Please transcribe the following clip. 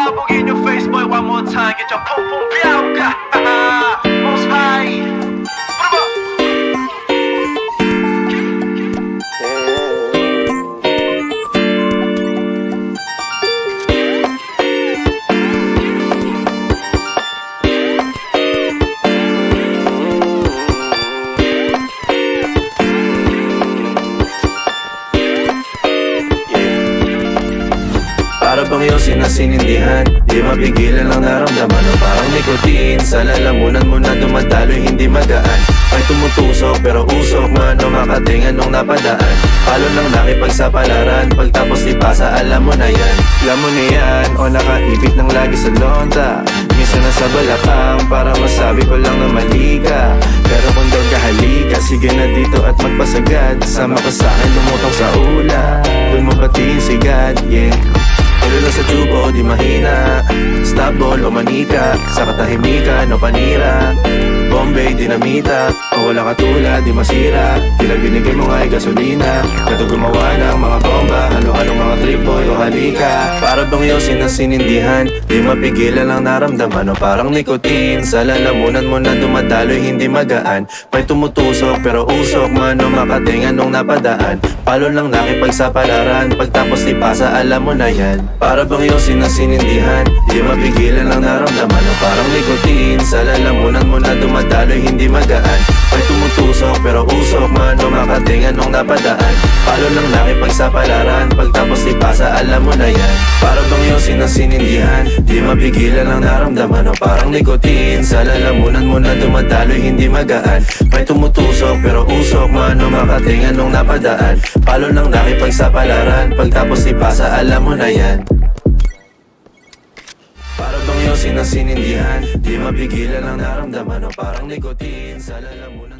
pasabog in your face, boy, one more time. Get your pum pum biauka. Most high. Para bang yosin na sinindihan, di mapigilan ang naramdaman. O parang nikotin, sa lalamunan mo na dumadaloy, hindi magaan. May tumutusok pero usok, mano makatingan nung napadaan. Palo lang nakipagsapalaran, pagtapos ipasa, alam mo na yan. Alam mo na yan, o nakaibig ng lagi sa lonta. Minsan nasa balakang, para masabi ko lang na mali ka. Pero kung doon ka halika, sige na dito at magpasagad. Sama ka sa'kin, lumutang sa ula, doon mo patiin sigad, yeah. Ulo lang sa tubo, di mahina. Stop ball o manika, sa katahimikan o panira. Bombay, dinamita, o wala katulad, di masira. Tila binigay mo nga'y gasolina. Kato gumawa ng mga bomba, halo-halong mga trip boy o halika. Para bang yosin na sinindihan, di mapigilan ang naramdaman. O parang nikotin, sa lalamunan mo na dumadaloy, hindi magaan. May tumutusok pero usok, mano makatingan nung napadaan. Palo lang nakipagsapalaran, pagtapos ipasa, alam mo na yan. Para bang yosin na sinindihan, di mapigilan ang naramdaman. O parang nikotin, sa lalamunan mo na dumadaloy, hindi magaan. May tumutusok pero usok, mano makatingan nung napadaan. Palo lang nakipagsapalaran, pagtapos ipasa, alam mo na yan. Para bang yosin na sinindihan, di mapigilan ang naramdaman. O parang nikotin, sa lalamunan mo na dumadaloy, hindi magaan. May tumutusok pero usok, mano makatingan nung napadaan. Palo lang nakipagsapalaran, pagtapos ipasa, alam mo na yan. Para bang yosin na sinindihan, di mapigilan ang naramdaman. O parang nikotin, sa lalamunan